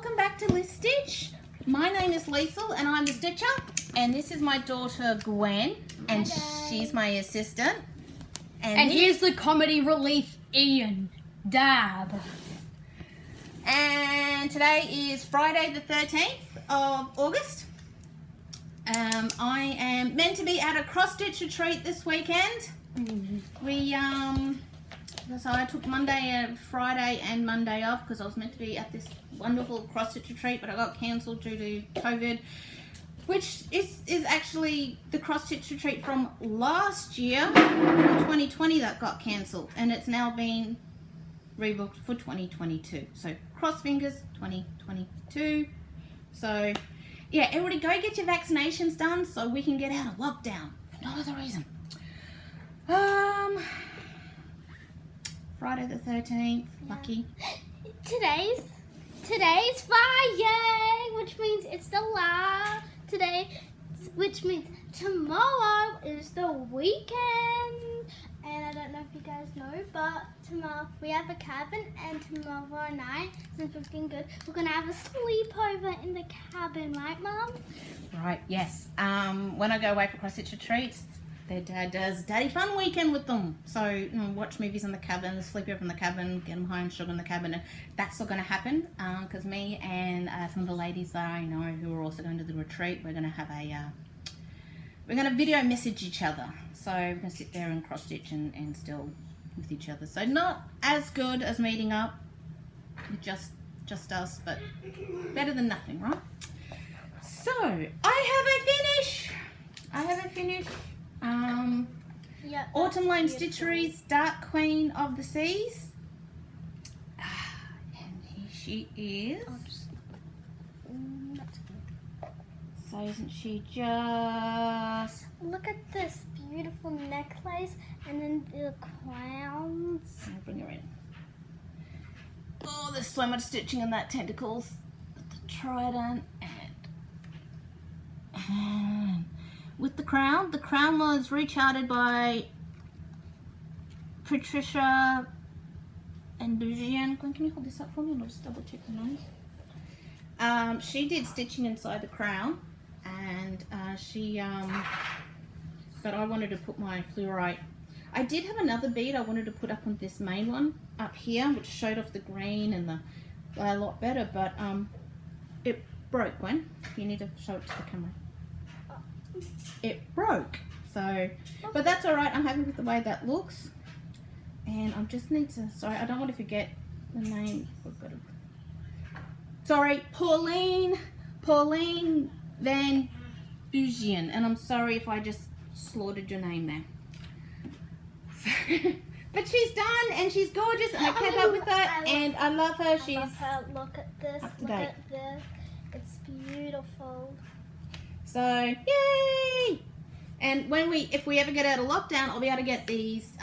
welcome back to Liz Stitch. My name is Liesl and I'm the stitcher, and this is my daughter Gwen, and she's my assistant. And here's the comedy relief Ian, Dab. And today is Friday the 13th of August. I am meant to be at a cross stitch retreat this weekend. So I took Monday, Friday and Monday off because I was meant to be at this wonderful cross stitch retreat, but I got cancelled due to COVID, which is actually the cross stitch retreat from last year, from 2020, that got cancelled, and it's now been rebooked for 2022. So cross fingers, 2022. So yeah, everybody go get your vaccinations done so we can get out of lockdown. For no other reason. Friday the 13th, lucky. Today's Friday, which means it's the last today, which means tomorrow is the weekend. And I don't know if you guys know, but tomorrow we have a cabin, and tomorrow night, since we've been good, we're gonna have a sleepover in the cabin, right, Mum? Right, yes. When I go away for cross stitch retreats, their dad does Daddy Fun Weekend with them. So watch movies in the cabin, sleep over in the cabin, get them home, sugar in the cabin. And that's not going to happen because me and some of the ladies that I know who are also going to the retreat, we're going to have we're going to video message each other. So we're going to sit there and cross stitch and still with each other. So not as good as meeting up with just us, but better than nothing, right? So I haven't finished. Yep, Autumn Lane Stitcheries Dark Queen of the Seas, and here she is. So isn't she just... Look at this beautiful necklace, and then the crowns. I'll bring her in. Oh, there's so much stitching in that tentacles. The trident and with the crown was recharted by Patricia and Lucian. Gwen, can you hold this up for me? I'll just double check the nose. She did stitching inside the crown, and but I wanted to put my fluorite. I did have another bead I wanted to put up on this main one up here, which showed off the green and a lot better, but it broke. Gwen, you need to show it to the camera. It broke, so, but that's all right. I'm happy with the way that looks, and I just need to, sorry, I don't want to forget the name. Sorry, Pauline Van Buzian, and I'm sorry if I just slaughtered your name there. But she's done, and she's gorgeous, and I kept up with her, and I love her. She's Look at this. Up to Look date. at this. It's beautiful. So, yay! And if we ever get out of lockdown, I'll be able to get these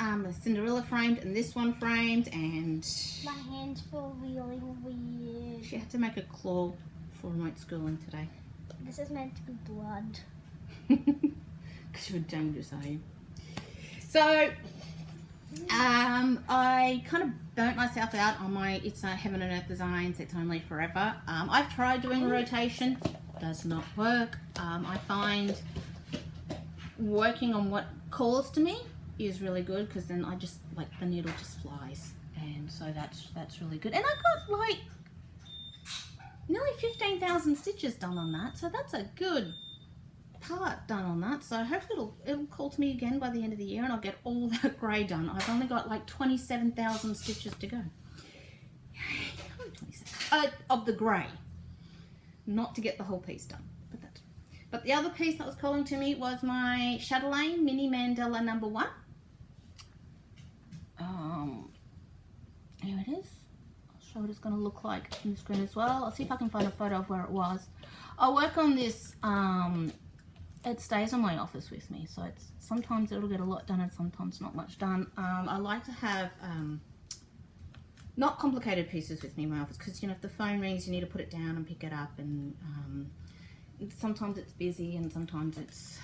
Cinderella framed and this one framed, and My hands feel really weird. she had to make a claw for remote schooling today. This is meant to be blood. Because you're dangerous, are you? So, I kind of burnt myself out on my It's Not Heaven and Earth Designs, It's Only Forever. I've tried doing a rotation. Does not work. I find working on what calls to me is really good, because then I just, like, the needle just flies, and so that's really good. And I got like nearly 15,000 stitches done on that, so that's a good part done on that. So hopefully it'll call to me again by the end of the year, and I'll get all that grey done. I've only got like 27,000 stitches to go. Yay, only 27 of the grey. Not to get the whole piece done, but the other piece that was calling to me was my Chatelaine Mini Mandala number 1. Here it is. I'll show what it's going to look like on the screen as well. I'll see if I can find a photo of where it was. I'll work on this. It stays in my office with me, so sometimes it'll get a lot done and sometimes not much done. I like to have not complicated pieces with me in my office, because if the phone rings, you need to put it down and pick it up, and sometimes it's busy, and sometimes it's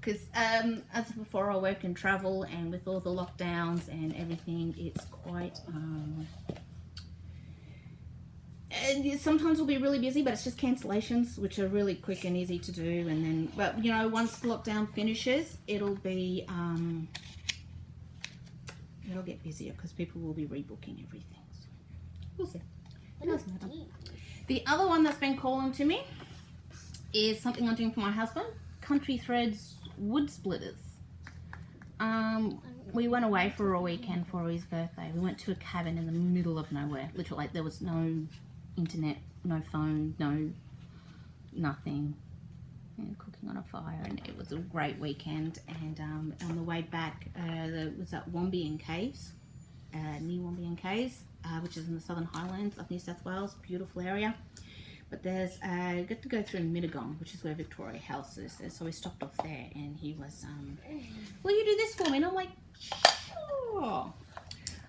because as before, I work and travel, and with all the lockdowns and everything, it's quite And sometimes we'll be really busy, but it's just cancellations, which are really quick and easy to do. And then, but you know, once lockdown finishes, it'll be it'll get busier because people will be rebooking everything. So we'll see. It doesn't matter. The other one that's been calling to me is something I'm doing for my husband. Country Threads wood splitters. We went away for a weekend for his birthday. We went to a cabin in the middle of nowhere. Literally, like, there was no internet, no phone, no nothing. Cooking on a fire, and it was a great weekend. And on the way back, there was at Wombian Caves, near Wombian Caves, which is in the Southern Highlands of New South Wales. Beautiful area. But there's got to go through Mittagong, which is where Victoria House is. And so we stopped off there, and he was, will you do this for me? And I'm like, sure.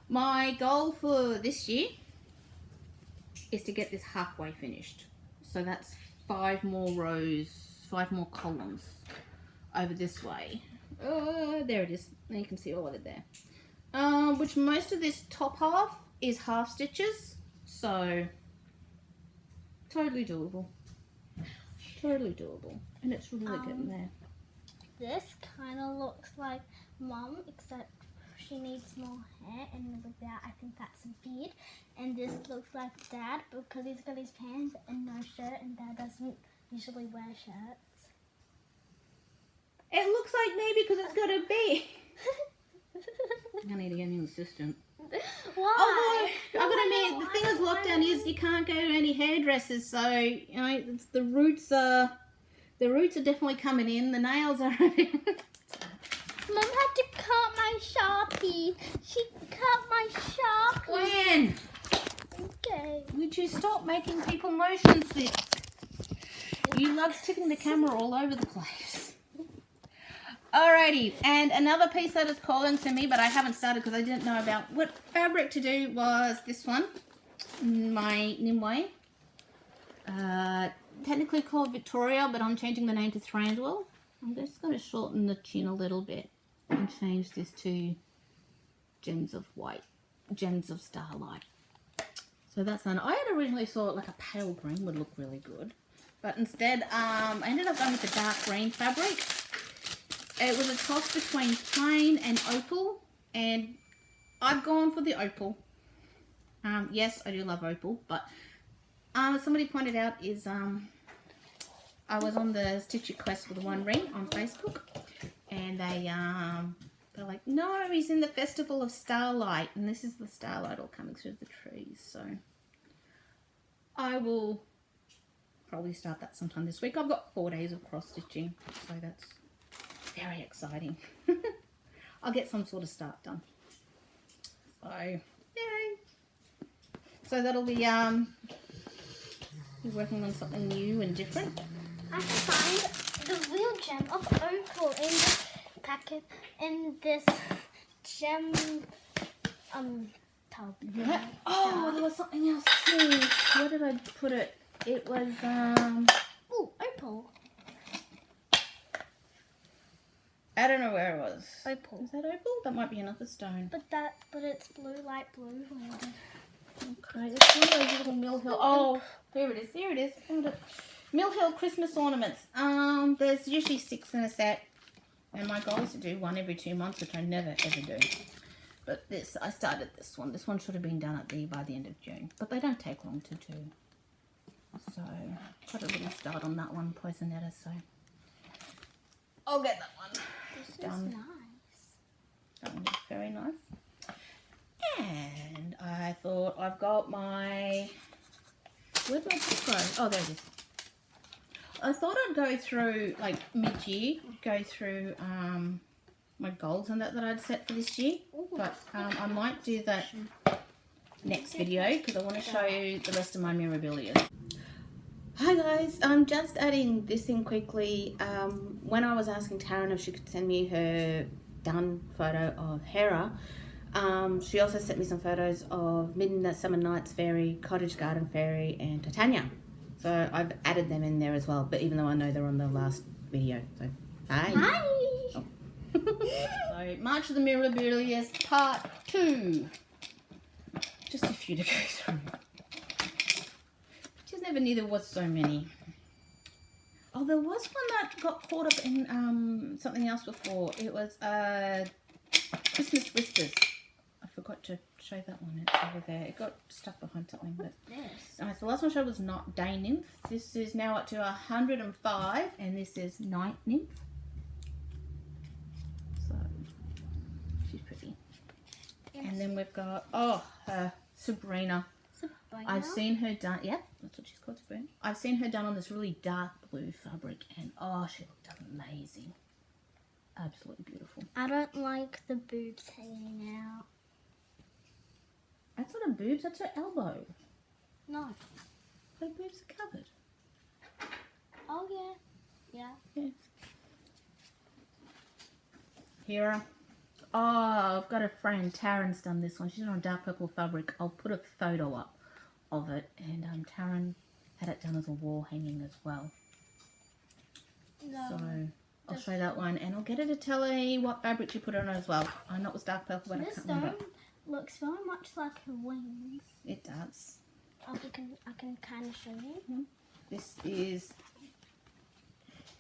My goal for this year is to get this halfway finished. So that's 5 more rows, 5 more columns over this way. There it is. Now you can see all of it there. Which most of this top half is half stitches. So totally doable. Totally doable. And it's really getting there. This kind of looks like Mum, except she needs more hair, and with that I think that's a beard. And this looks like Dad because he's got his pants and no shirt, and Dad doesn't usually wear shirts. It looks like me because it's got a beard. I need to get a new assistant. Why? Although, I've got to admit, the thing with lockdown is you can't go to any hairdressers, so, you know, it's, the roots are definitely coming in. The nails are Mum had to cut my Sharpie. She cut my Sharpie. When? Okay. Would you stop making people motion sick? You love tipping the camera all over the place. Alrighty, and another piece that is calling to me, but I haven't started because I didn't know about what fabric to do, was this one, my Nimue. Technically called Victoria, but I'm changing the name to Thranduil. I'm just going to shorten the chin a little bit and change this to Gems of White, Gems of Starlight. So that's done. I had originally thought like a pale green would look really good, but instead I ended up going with the dark green fabric. It was a toss between plain and opal, and I've gone for the opal. Yes, I do love opal, but somebody pointed out is I was on the Stitch It Quest for the One Ring on Facebook, and they're like, no, he's in the Festival of Starlight, and this is the starlight all coming through the trees. So I will probably start that sometime this week. I've got 4 days of cross stitching, so that's very exciting. I'll get some sort of start done. So yay! So that'll be working on something new and different. I find the real gem of opal in this packet, in this gem tub. Yeah. Oh, there was something else too. Where did I put it? It was Ooh, opal. I don't know where it was. Opal. Is that opal? That might be another stone. But it's blue, light blue. Okay, it's one of those little Mill Hill. Oh, there it is. There it is. Found it. Mill Hill Christmas ornaments. There's usually 6 in a set, and my goal is to do one every 2 months, which I never ever do. But I started this one. This one should have been done by the end of June, but they don't take long to do. So got a little start on that one, Poisonetta. So I'll get that one done. This is nice. That one is very nice. And I thought I've got my, where'd my book go? Oh, there it is. I thought I'd go through, like, mid-year, go through my goals and that I'd set for this year. But I might do that next video because I want to show you the rest of my Miribilia. Hi guys, I'm just adding this in quickly. When I was asking Taryn if she could send me her done photo of Hera, she also sent me some photos of Midsummer Night's Fairy, Cottage Garden Fairy, and Titania. So I've added them in there as well, but even though I know they're on the last video. So, hi! Hi! Oh. So, March of the Miribilias Part 2. Just a few to go through. never knew there was so many. Oh, there was one that got caught up in something else before. It was Christmas whispers. I forgot to show that one. It's over there. It got stuck behind something. But This. the last one I showed was not day nymph. This is now up to 105, and this is night nymph. So she's pretty. Yes. And then we've got Sabrina. Sabrina. I've seen her done. Yeah, that's what she's called, Sabrina. I've seen her done on this really dark blue fabric, and oh, she looked amazing. Absolutely beautiful. I don't like the boobs hanging out. That's not her boobs. That's her elbow. No. Her boobs are covered. Oh yeah. Yeah. Yeah. Hera. Oh, I've got a friend. Taryn's done this one. She's on a dark purple fabric. I'll put a photo up of it. And Taryn had it done as a wall hanging as well. No. So I'll show that one. And I'll get her to tell me what fabric she put on as well. I know it was dark purple, but I This can't remember. stone looks very much like her wings. It does. I can kind of show you. This is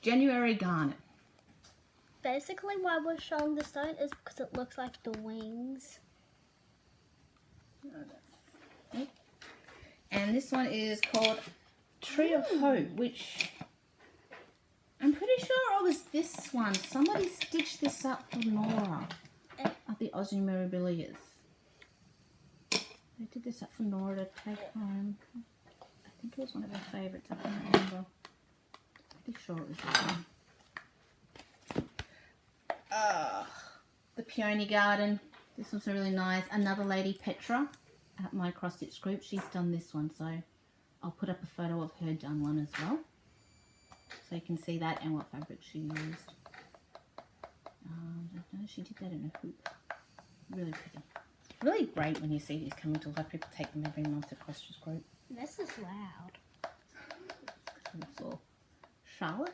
January Garnet. Basically, why we're showing the stone is because it looks like the wings. And this one is called Tree of Hope, which I'm pretty sure it was this one. Somebody stitched this up for Nora at the Aussie Miribilias. They did this up for Nora to take home. I think it was one of her favourites. I can't remember. Pretty sure it was this one. The Peony Garden. This one's really nice. Another lady, Petra, at my cross stitch group. She's done this one, so I'll put up a photo of her done one as well, so you can see that and what fabric she used. I don't know, she did that in a hoop. Really pretty. Really great when you see these coming to life. People take them every month across this group. This is loud. On the floor. Charlotte.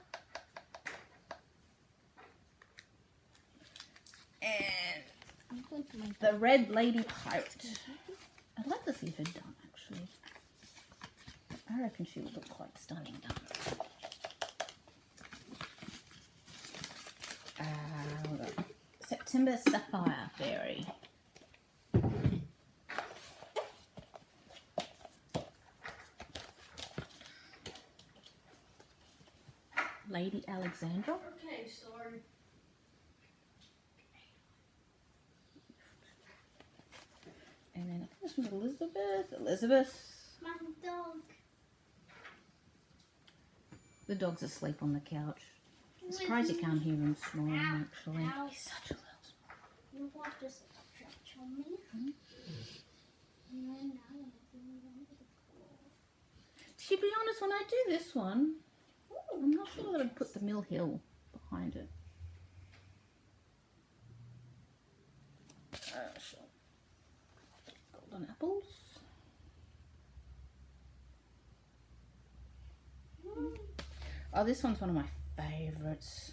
And I'm going to make the Red Lady Pirate. I'd like to see her done, actually. I reckon she would look quite stunning done. Hold on. September Sapphire Fairy. Lady Alexandra. Okay, sorry. And then I think this one's Elizabeth. Elizabeth. my dog. The dog's asleep on the couch. I'm surprised you can't hear him snoring, actually. Ow. He's such a loud snorer. You want to stretch on me? And then now I'm going to the floor. To be honest, when I do this one, I'm not sure that I'd put the Mill Hill behind it. Sure. Golden apples. Oh, this one's one of my favourites.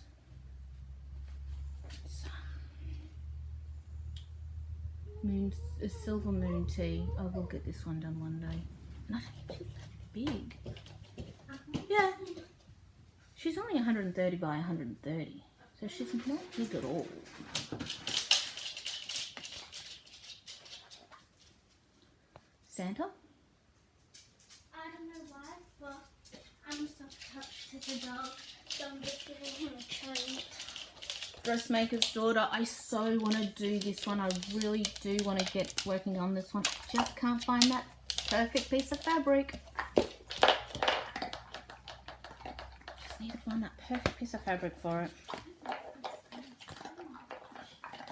A silver moon tea. I will get this one done one day. And I don't think she's that big. Yeah. She's only 130 by 130. So she's not big at all. Santa? I don't know why, but I'm so attached to the dog, so I'm just giving him a treat. Dressmaker's Daughter. I so want to do this one. I really do want to get working on this one. I just can't find that perfect piece of fabric. Just need to find that perfect piece of fabric for it.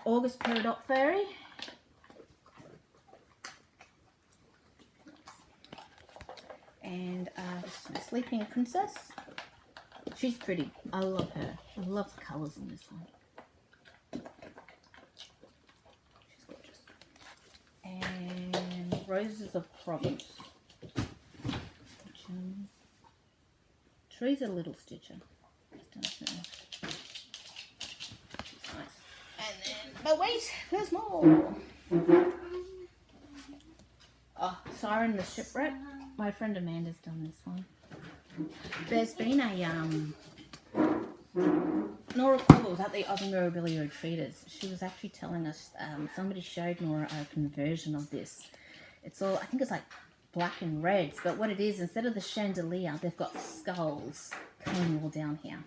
August Peridot Fairy. And this is my Sleeping Princess. She's pretty. I love her. I love the colours in this one. She's gorgeous. And Roses of Provence. Teresa Little Stitcher. Nice. And then, but wait, there's more. Oh, Siren the Shipwreck. My friend Amanda's done this one. There's been a Nora Cobble was at the Aussie Miribilia retreaters. She was actually telling us somebody showed Nora a conversion of this. It's all, I think it's like black and reds, but what it is, instead of the chandelier, they've got skulls coming all down here.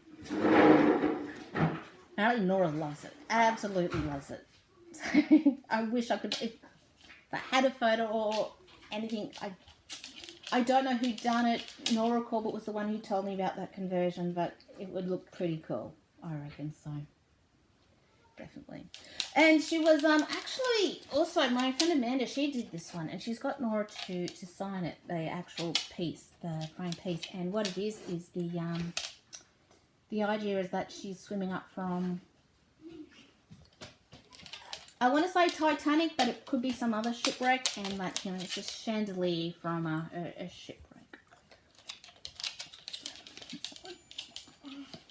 Apparently Nora loves it, absolutely loves it. So I wish I could, if I had a photo or anything. I don't know who done it. Nora Corbett was the one who told me about that conversion, but it would look pretty cool, I reckon. So definitely. And she was actually also my friend Amanda. She did this one, and she's got Nora to sign it, the actual piece, the frame piece. And what it is the idea is that she's swimming up from, I want to say Titanic, but it could be some other shipwreck, and like, you know, it's just chandelier from a shipwreck.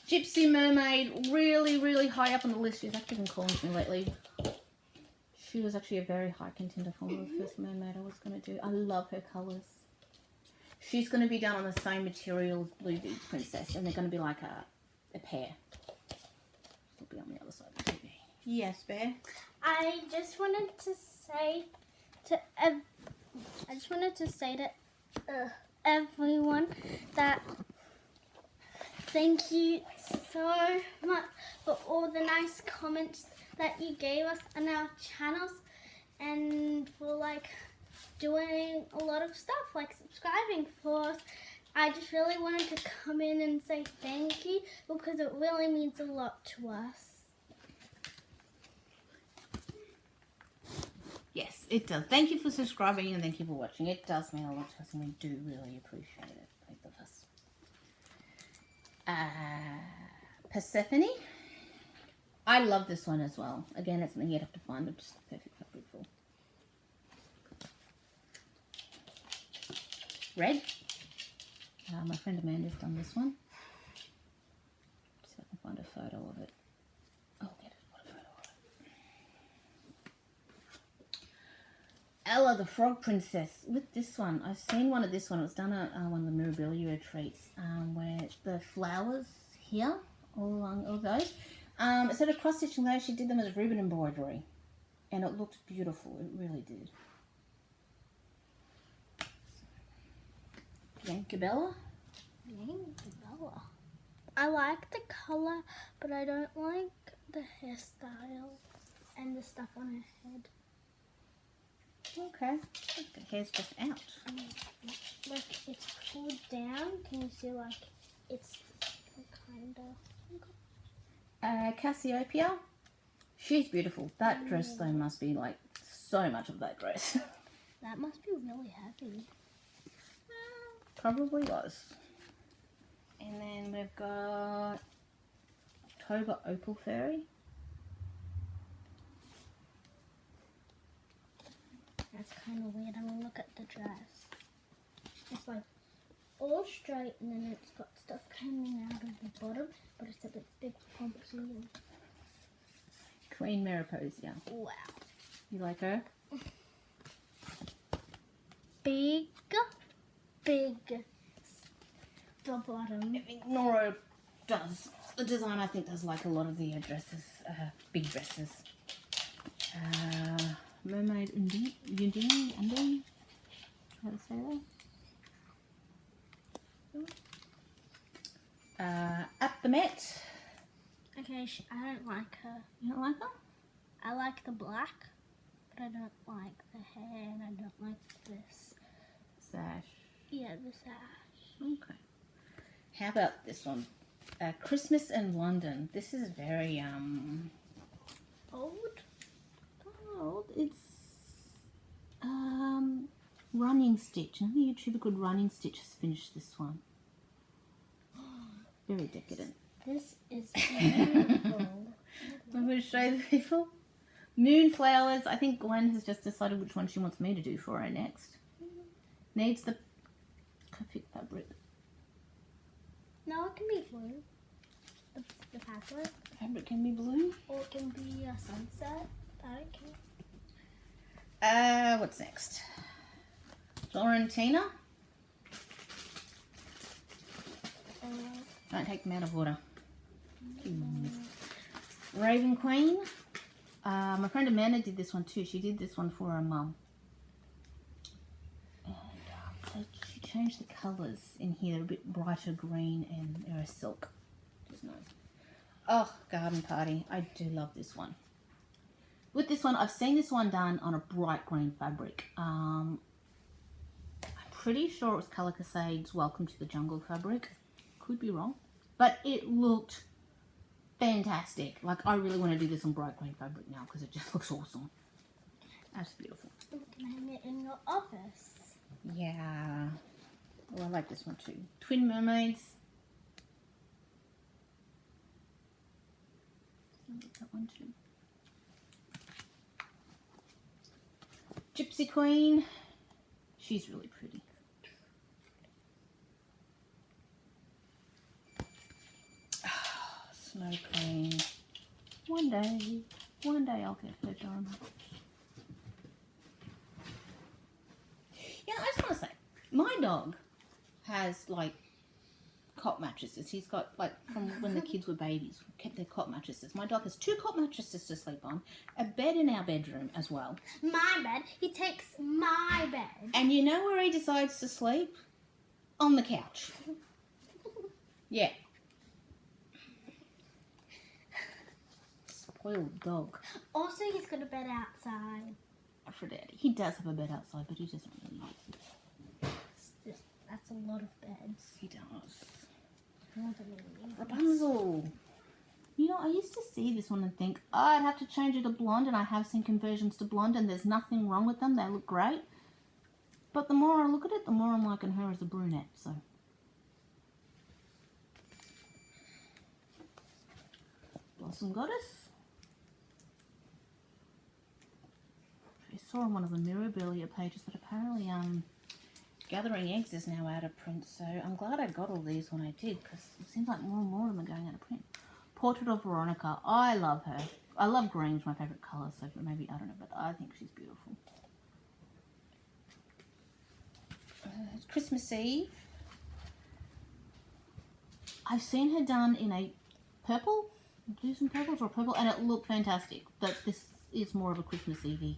Gypsy Mermaid, really, really high up on the list. She's actually been calling me lately. She was actually a very high contender for the first mermaid I was going to do. I love her colours. She's going to be done on the same material as Blue Beach Princess, and they're going to be like a pair. She'll be on the other side of the TV. Yes, Bear? I just wanted to say to everyone that thank you so much for all the nice comments that you gave us on our channels, and for like doing a lot of stuff like subscribing for us. I just really wanted to come in and say thank you, because it really means a lot to us. Yes, it does. Thank you for subscribing and thank you for watching. It does mean a lot to us, and we do really appreciate it, both of us. Persephone. I love this one as well. Again, it's something you'd have to find a just perfect fabric for. Red. My friend Amanda's done this one. See if I can find a photo of it. I'll get it. What a photo of it. Ella, the Frog Princess. With this one, I've seen one of this one. It was done at one of the Miribilia retreats, where the flowers here, all along all those. Instead of cross stitching those, she did them as ribbon embroidery, and it looked beautiful. It really did. Yankabella. Miribilia. I like the colour, but I don't like the hairstyle and the stuff on her head. Okay, the hair's just out. Like it's pulled down. Can you see like it's kind of... Cassiopeia. She's beautiful. That dress though must be like so much of that dress. That must be really heavy. Probably was. And then we've got October Opal Fairy. That's kind of weird. I mean, look at the dress. It's like all straight, and then it's got stuff coming out of the bottom, but it's a bit big pumpkin. Queen Miribilia. Wow. You like her? Big. The bottom. I think Nora does. The design, I think, does like a lot of the dresses, big dresses. Mermaid Undine? How to say that? At the Met. Okay, I don't like her. You don't like her? I like the black, but I don't like the hair, and I don't like this. Sash. Yeah, the sash. Okay. How about this one? Christmas in London. This is very Old? old. It's Running Stitch. Another YouTuber called Running Stitch has finished this one. Very decadent. This is beautiful. I'm going to show the people. Moonflowers. I think Gwen has just decided which one she wants me to do for her next. Needs the perfect fabric. No, it can be blue. The fabric. Fabric can be blue. Or it can be a sunset. I don't care. What's next? Florentina. Don't take them out of order. Raven Queen. My friend Amanda did this one too. She did this one for her mum. And so she changed the colours in here. They're a bit brighter green and they're a silk. Just nice. Oh, garden party. I do love this one. With this one, I've seen this one done on a bright green fabric. I'm pretty sure it was Colour Casade's Welcome to the Jungle fabric. Could be wrong. But it looked fantastic. Like, I really want to do this on bright green fabric now because it just looks awesome. That's beautiful. You can hang it in your office. Yeah. Oh, I like this one too. Twin Mermaids. I like that one too. Gypsy Queen. She's really pretty. Snow Queen. One day I'll get her done. Yeah, I just want to say, my dog has like cot mattresses. He's got like from when the kids were babies, kept their cot mattresses. My dog has 2 cot mattresses to sleep on, a bed in our bedroom as well. My bed. He takes my bed. And you know where he decides to sleep? On the couch. Yeah. Spoiled dog. Also, he's got a bed outside. For Daddy. He does have a bed outside, but he doesn't really use it. That's a lot of beds. He does. More than he needs. Rapunzel. You know, I used to see this one and think, oh, I'd have to change it to blonde, and I have seen conversions to blonde, and there's nothing wrong with them. They look great. But the more I look at it, the more I'm liking her as a brunette, so. Blossom Goddess. I saw on one of the Miribilia pages that apparently Gathering Eggs is now out of print, so I'm glad I got all these when I did, because it seems like more and more of them are going out of print. Portrait of Veronica. I love her. I love green, it's my favourite colour, so maybe, I don't know, but I think she's beautiful. Christmas Eve. I've seen her done in a purple, do some purples or purple, and it looked fantastic, but this is more of a Christmas Eve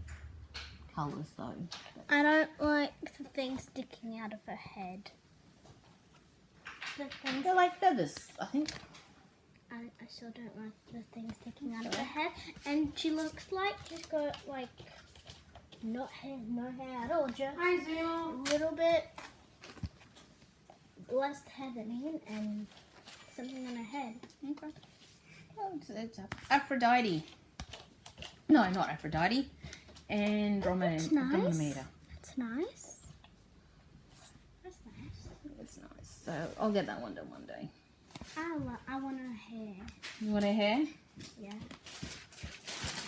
colours though. I don't like the thing sticking out of her head. They're like feathers, I think. I still don't like the thing sticking out of her head. And she looks like she's got like no hair at all. Just a little bit less hair than him and something on her head. Okay. Well, it's Aphrodite. No, not Aphrodite. And Andromeda. That's nice. That's nice. That's nice. It's nice. So I'll get that one done one day. I want her hair. You want her hair? Yeah.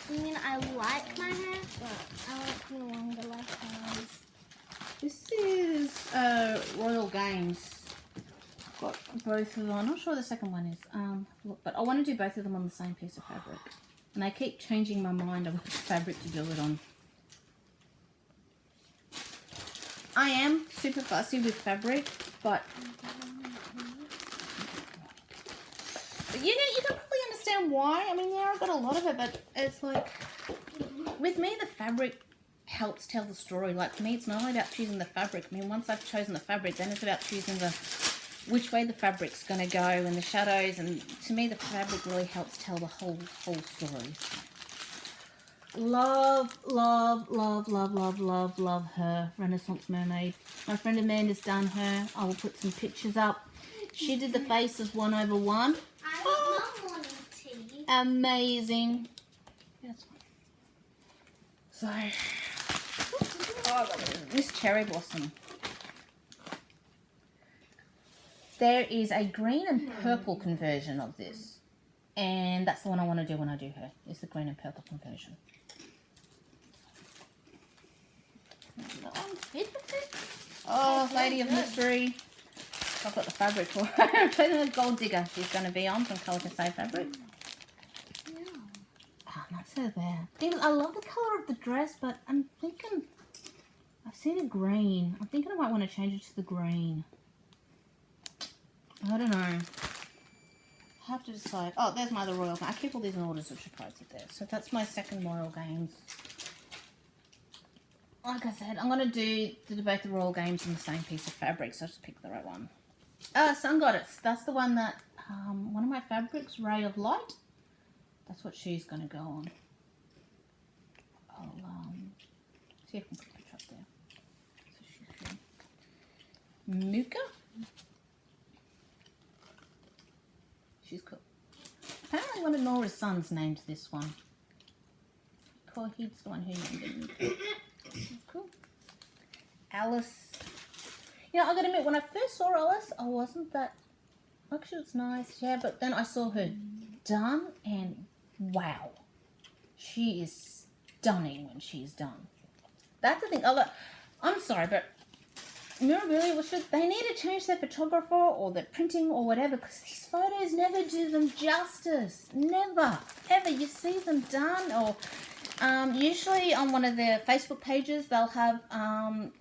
I mean, I like my hair, but I like the longer like hers. This is Royal Games. Got both of them. I'm not sure the second one is. Look, but I want to do both of them on the same piece of fabric. And I keep changing my mind on which fabric to do it on. I am super fussy with fabric, but you can probably understand why. I mean, yeah, I've got a lot of it, but it's like, with me, the fabric helps tell the story. Like, for me, it's not only about choosing the fabric. I mean, once I've chosen the fabric, then it's about choosing which way the fabric's going to go and the shadows. And to me, the fabric really helps tell the whole story. Love, love, love, love, love, love, love her Renaissance Mermaid. My friend Amanda's done her. I will put some pictures up. She did the faces 1/1. I want morning tea. Amazing. That's fine. So, Miss Cherry Blossom. There is a green and purple conversion of this. And that's the one I want to do when I do her. Is the green and purple conversion. Oh, Lady of Mystery. I've got the fabric for her. I'm telling the Gold Digger she's going to be on from Colour Casade fabric. Yeah. Oh, that's her there. I love the colour of the dress, but I'm thinking, I've seen a green. I'm thinking I might want to change it to the green. I don't know. I have to decide. Oh, there's my other Royal. I keep all these in orders of surprise there. So that's my second Royal Games. Like I said, I'm going to do both the Royal Games in the same piece of fabric, so I just picked the right one. Sun Goddess. That's the one that, one of my fabrics, Ray of Light. That's what she's going to go on. I'll see if I can put a picture up there. So she's good. Muka. She's cool. Apparently one of Nora's sons named this one. He's the one who named it. Cool. Alice. You know, I gotta admit, when I first saw Alice, I wasn't that... Actually, it's nice, yeah, but then I saw her done, and wow. She is stunning when she's done. That's the thing. I'm sorry, but Miribilia, they need to change their photographer or their printing or whatever, because these photos never do them justice. Never. Ever. You see them done, or... usually on one of their Facebook pages, they'll have,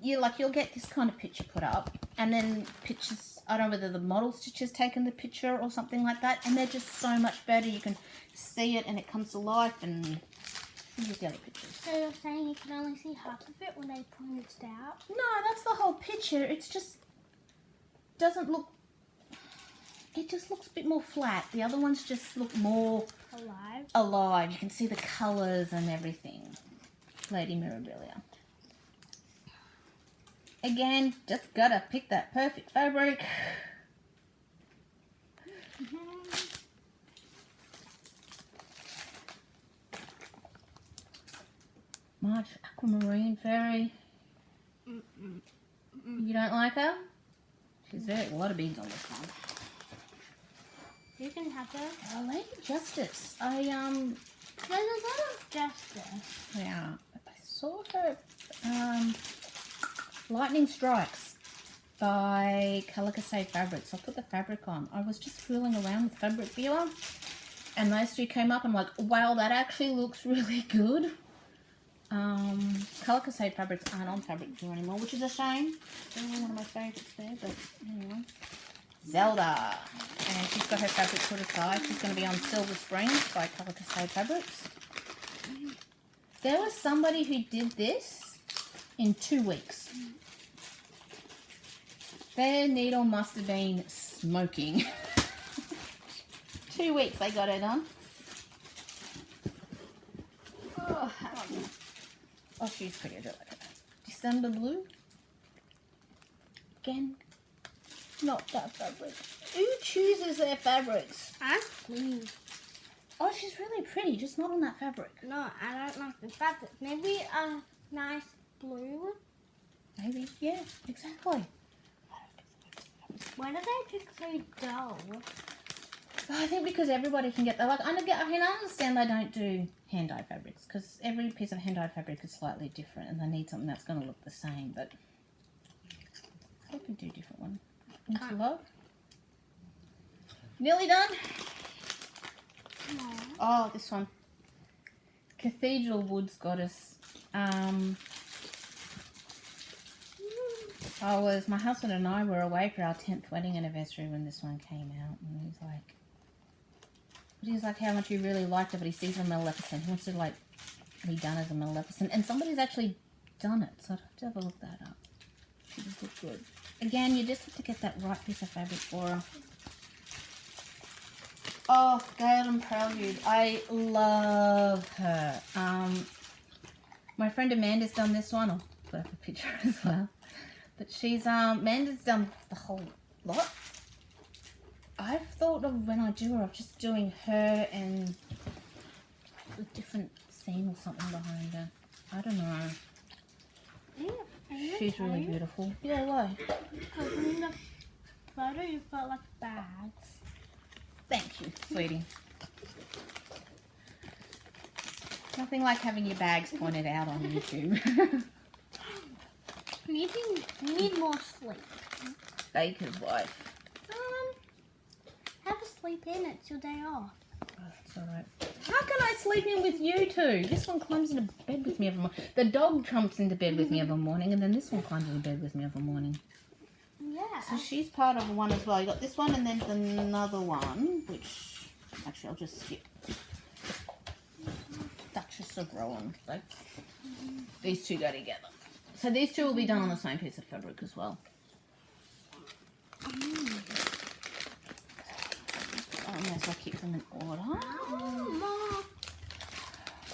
you'll get this kind of picture put up, and then pictures, I don't know whether the model's just taken the picture or something like that, and they're just so much better. You can see it and it comes to life, and here's the other pictures. So you're saying you can only see half of it when they print it out? No, that's the whole picture. It's just, doesn't look, it just looks a bit more flat. The other ones just look more... Alive. You can see the colours and everything. Lady Miribilia. Again, just gotta pick that perfect fabric. March Aquamarine Fairy. You don't like her? She's a lot of beads on this one. You can have her. Oh, Lady Justice. There's a lot of justice. Yeah. I saw her Lightning Strikes by Calicosade Fabrics. I put the fabric on. I was just fooling around with Fabric Viewer, and those two came up. I'm like, wow, that actually looks really good. Calicosade Fabrics aren't on Fabric Viewer anymore, which is a shame. They're one of my favourites there, but anyway. Zelda, and she's got her fabric put aside. She's going to be on Silver Springs by Calicosade Fabrics. There was somebody who did this in 2 weeks. Their needle must have been smoking. 2 weeks they got it done. Oh, she's pretty. I do like her. December Blue. Again. Not that fabric. Who chooses their fabrics? Please. Oh, she's really pretty, just not on that fabric. No, I don't like the fabric. Maybe a nice blue. Maybe, yeah, exactly. Why do they pick so dull? I think because everybody can get that. Like, I understand they don't do hand-dyed fabrics, because every piece of hand-dyed fabric is slightly different, and they need something that's going to look the same. But I could do a different one. Into Love. Nearly done. Aww. Oh, this one. Cathedral Woods Goddess. My husband and I were away for our 10th wedding anniversary when this one came out, and he was like how much he really liked it, but he sees a Maleficent. He wants to be done as a Maleficent, and somebody's actually done it, so I'd have to have a look that up. She just looked good. Again, you just have to get that right piece of fabric for her. Oh, Galen Prelude. I love her. My friend Amanda's done this one. I'll put up a picture as well. But Amanda's done the whole lot. I've thought of when I do her, of just doing her and a different scene or something behind her. I don't know. She's really beautiful. Yeah, why? Because in the photo you've got like bags. Thank you, sweetie. Nothing like having your bags pointed out on YouTube. You need more sleep. Baker's wife. Have a sleep in. It's your day off. Oh, that's alright. How can I sleep in with you two? This one climbs into bed with me every morning. The dog jumps into bed with me every morning, and then this one climbs into bed with me every morning. Yeah. So she's part of one as well. You got this one and then another one, which actually I'll just skip. Duchess of Rowan. Like, these two go together. So these two will be done on the same piece of fabric as well. Unless I keep them in order.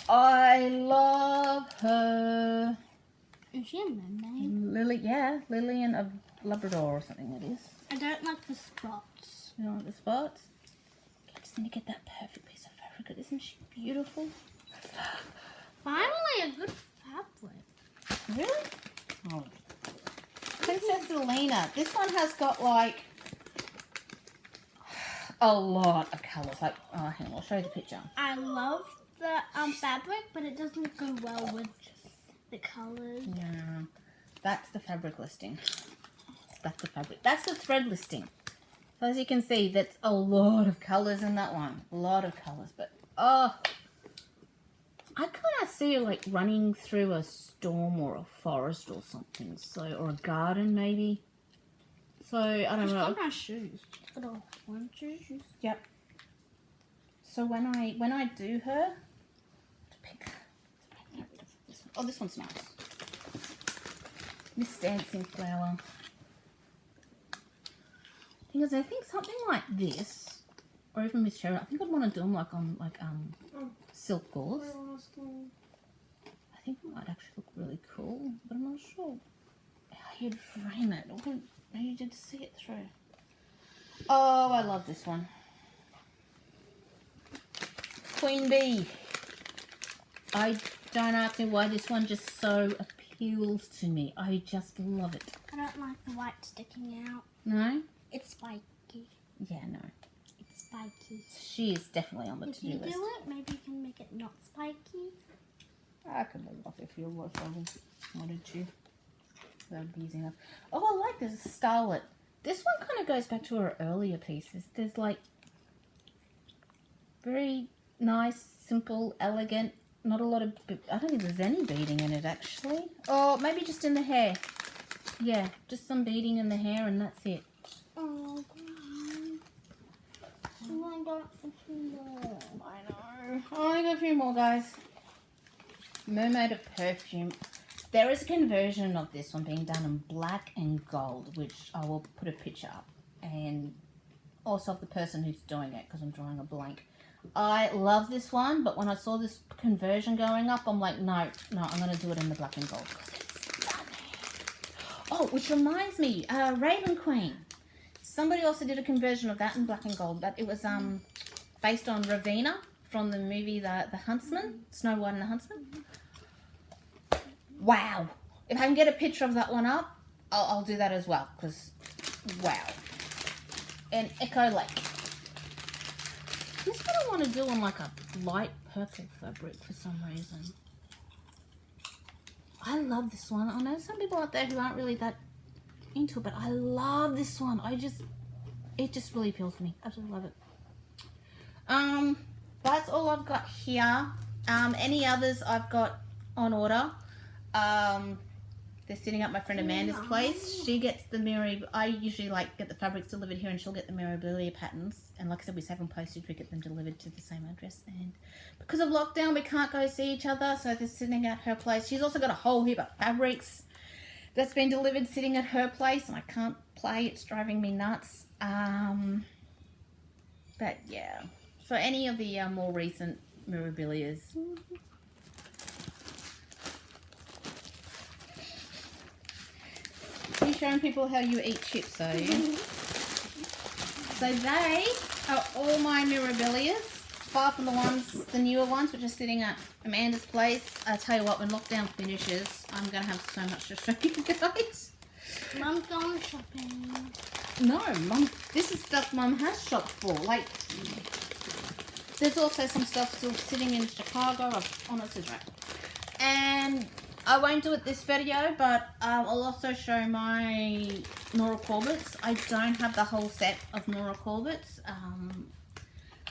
I love her. Is she a mermaid? Lily, yeah, Lillian of Labrador or something it is. I don't like the spots. You don't like the spots? I just need to get that perfect piece of fabric. Isn't she beautiful? Finally, a good fabric. Really? Oh. Princess Selena. This one has got like a lot of colours. Like, oh, hang on, I'll show you the picture. I love the fabric, but it doesn't go well with the colours. Yeah, that's the fabric listing. That's the fabric. That's the thread listing. So as you can see, that's a lot of colours in that one. A lot of colours, but oh, I kind of see it like running through a storm or a forest or something. So, or a garden maybe. So I don't know. She's got my shoes. She's got all orange shoes. Yep. So when I do her, to pick this one. Oh, this one's nice. Miss Dancing Flower. Thing is, I think something like this, or even Miss Cherry, I think I'd want to do them like on silk gauze. I think it might actually look really cool, but I'm not sure how you'd frame it. Or how you did see it through. Oh, I love this one. Queen Bee. I don't ask me why this one just so appeals to me. I just love it. I don't like the white sticking out. No? It's spiky. Yeah, no. It's spiky. She is definitely on the If to-do you list. do it, maybe you can make it not spiky. I could leave off if you wanted to. That would be easy enough. Oh, I like this Scarlet. This one kind of goes back to her earlier pieces. There's like very nice, simple, elegant. Not a lot of, I don't think there's any beading in it actually. Or maybe just in the hair. Yeah, just some beading in the hair and that's it. Oh, I got a few more. I know. Oh, I got a few more, guys. Mermaid of Perfume. There is a conversion of this one being done in black and gold, which I will put a picture up. And also of the person who's doing it, because I'm drawing a blank. I love this one, but when I saw this conversion going up, I'm like, no, I'm going to do it in the black and gold, because it's stunning. Oh, which reminds me, Raven Queen. Somebody also did a conversion of that in black and gold, but it was based on Ravenna from the movie The Huntsman, Snow White and the Huntsman. Wow. If I can get a picture of that one up, I'll do that as well, because wow. And Echo Lake. This one I want to do on like a light purple fabric for some reason. I love this one. I know some people out there who aren't really that into it, but I love this one. It just really appeals to me. Absolutely love it. That's all I've got here. Any others I've got on order. They're sitting at my friend Amanda's place. She gets the I usually like get the fabrics delivered here and she'll get the Miribilia patterns. And like I said, we save them postage, we get them delivered to the same address. And because of lockdown, we can't go see each other. So they're sitting at her place. She's also got a whole heap of fabrics that's been delivered sitting at her place. And I can't play. It's driving me nuts. But yeah. So any of the more recent Miribilias. You're showing people how you eat chips, are you? So they are all my Miribilias, apart from the newer ones, which are sitting at Amanda's place. I tell you what, when lockdown finishes, I'm going to have so much to show you guys. Mum's going shopping. No, Mum, this is stuff Mum has shopped for. Like, there's also some stuff still sitting in Chicago. Oh, no, this is right. And I won't do it this video, but I'll also show my Nora Corbetts. I don't have the whole set of Nora Corbetts.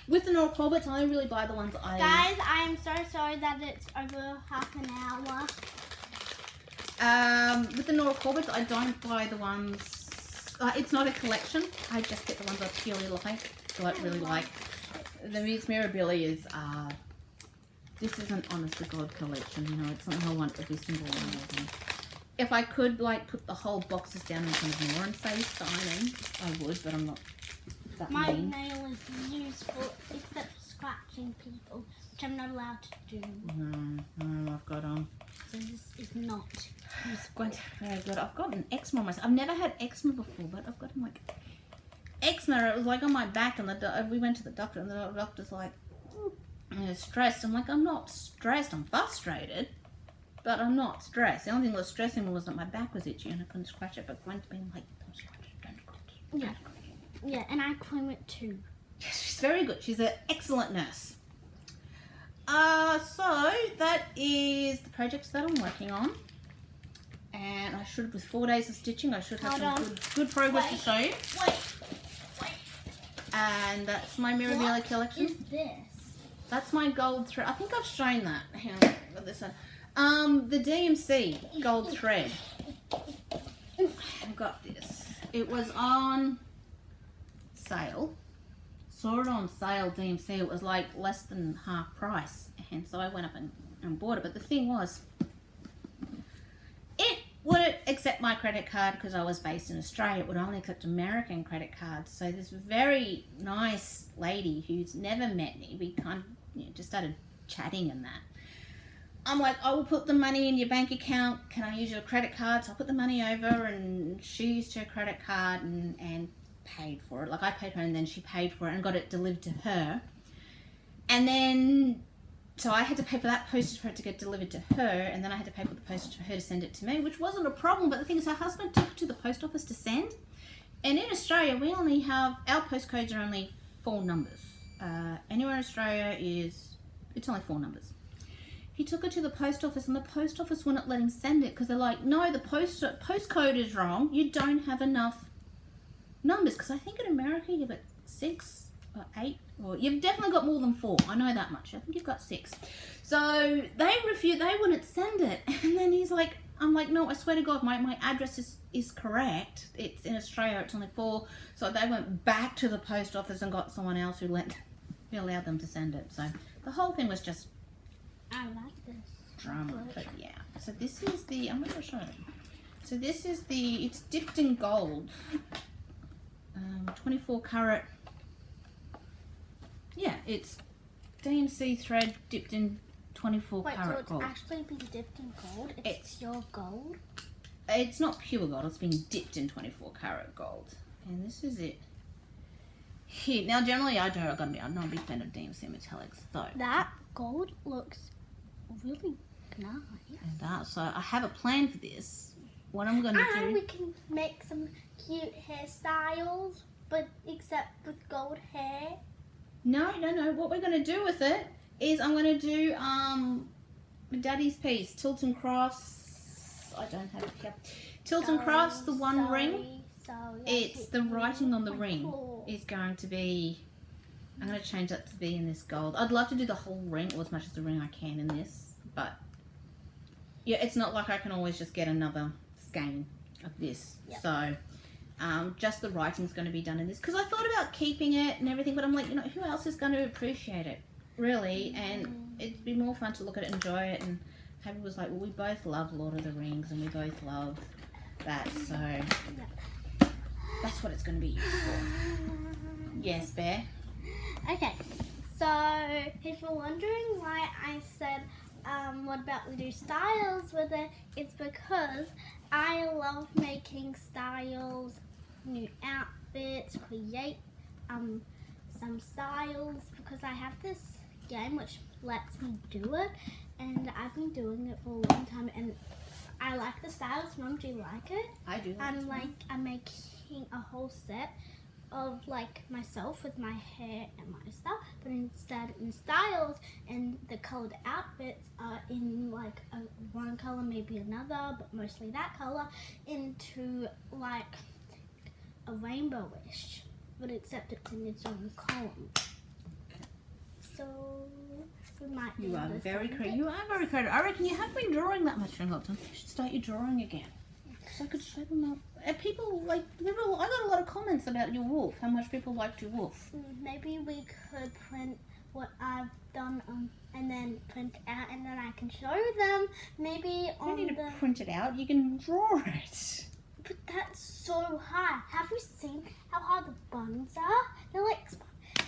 With the Nora Corbetts, I only really buy the ones I... Guys, I am so sorry that it's over half an hour. With the Nora Corbetts, I don't buy the ones It's not a collection. I just get the ones I purely really like. The Miribilia is, this is an honest to God collection, you know, it's something I want every single one of them. If I could, like, put the whole boxes down and kind of more and say signing, I would, but I'm not that My mean. nail is useful except for scratching people, which I'm not allowed to do. No, I've got So this is not useful. very good. I've got an eczema myself. I've never had eczema before, but I've got like eczema. It was like on my back, and we went to the doctor, and the doctor's like, stressed. I'm like, I'm not stressed. I'm frustrated, but I'm not stressed. The only thing that was stressing me was that my back was itchy and I couldn't scratch it. But Gwen's been like, don't scratch it, don't scratch it. Yeah. Yeah, and I clean it too. Yes, she's very good. She's an excellent nurse. So that is the projects that I'm working on. And I should, with 4 days of stitching, I should have some good progress to show you. Wait. And that's my Miribilia collection. What is this? That's my gold thread. I think I've shown that. Hang on, got this one. The DMC gold thread. I've got this. It was on sale. Saw it on sale, DMC. It was like less than half price. And so I went up and bought it. But the thing was, it wouldn't accept my credit card because I was based in Australia. It would only accept American credit cards. So this very nice lady who's never met me, we kind of just started chatting and that. I'm like, I will put the money in your bank account. Can I use your credit card? So I put the money over, and she used her credit card and paid for it. Like, I paid her and then she paid for it and got it delivered to her. And then, so I had to pay for that postage for it to get delivered to her, and then I had to pay for the postage for her to send it to me, which wasn't a problem. But the thing is, her husband took it to the post office to send. And in Australia, we only have, our postcodes are only 4 numbers. Anywhere in Australia it's only 4 numbers. He took it to the post office, and the post office wouldn't let him send it because they're like, no, the postcode is wrong. You don't have enough numbers. Because I think in America you've got 6 or 8, or you've definitely got more than 4. I know that much. I think you've got 6. So they refused. They wouldn't send it. And then he's like, I'm like, no, I swear to God, my address is correct. It's in Australia. It's only 4. So they went back to the post office and got someone else who allowed them to send it. So the whole thing was just I like this. drama. But yeah. So this is the, I'm going to show you. So this is the, it's dipped in gold. 24 karat. Yeah, it's DMC thread dipped in 24 karat gold. Wait, so it's actually been dipped in gold? It's pure gold? It's not pure gold, it's been dipped in 24 karat gold. And this is it. Here, now generally I'm not a big fan of DMC metallics though. That gold looks really nice. And so I have a plan for this. What I'm going to do... And we can make some cute hairstyles, but except with gold hair. No. What we're going to do with it is I'm going to do Daddy's piece, Tilton Crafts. I don't have it here. Tilton Crafts, the one ring. It's the writing on the ring is going to be... I'm going to change that to be in this gold. I'd love to do the whole ring, or as much as the ring I can in this, but yeah, it's not like I can always just get another skein of this. Yep. So just the writing's going to be done in this, because I thought about keeping it and everything, but I'm like, who else is going to appreciate it, really? And it'd be more fun to look at it, enjoy it, and Happy was like, well, we both love Lord of the Rings, and we both love that, so that's what it's going to be used for. Yes, Bear? Okay, so if you're wondering why I said, what about we do styles with it, it's because I love making styles, new outfits, create some styles, because I have this game which lets me do it, and I've been doing it for a long time, and I like the styles. Mum, do you like it? I do. I'm making a whole set of like myself with my hair and my stuff, but instead in styles, and the colored outfits are in like one color, maybe another, but mostly that color, into like a rainbowish, but except it's in its own column. So we might. You are very creative. You are very creative. I reckon you have been drawing that much, Ringleton. You should start your drawing again. so I could show them up. And people I got a lot of comments about your wolf. How much people liked your wolf. Maybe we could print what I've done and then print out, and then I can show them. Maybe You on don't need the. to print it out. You can draw it. But that's so high. Have you seen how high the buns are? They're like.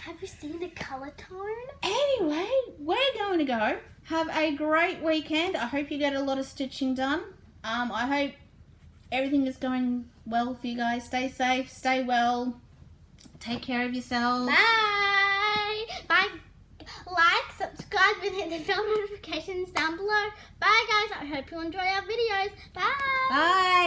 Have you seen the color tone? Anyway, we're going to go. Have a great weekend. I hope you get a lot of stitching done. I hope everything is going well for you guys. Stay safe, stay well, take care of yourselves. Bye. Bye. Like, subscribe, and hit the bell notifications down below. Bye, guys. I hope you enjoy our videos. Bye. Bye.